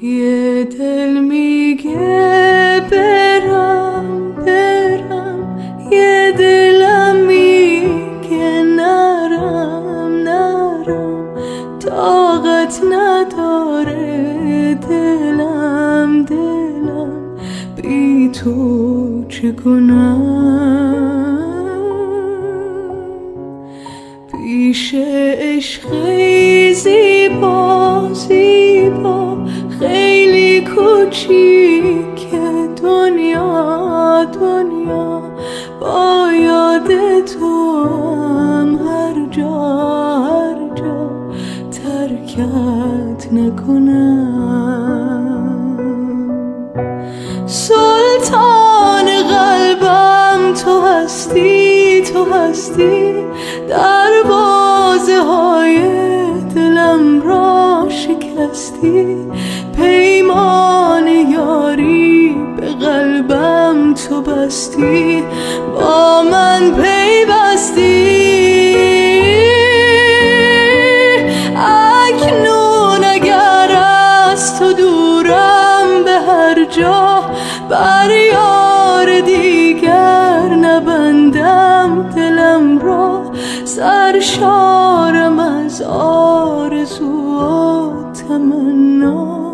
یه دل میگه برم برم، یه دلم میگه نرم نرم، طاقت نداره دلم بی تو چه کنم. پیش عشقی زیبا زیبا، خیلی کوچیک دنیا دنیا، با یاد تو هم هر جا ترکت نکنم. سلطان قلبم تو هستی تو هستی، دروازه های دلم را شکستی، پیمان یاری به قلبم تو بستی، با من پیوستی. اکنون اگر از تو دورم به هر جا، بر یار دیگر نبندم دلم را، سرشارم از آرزو و تمنا.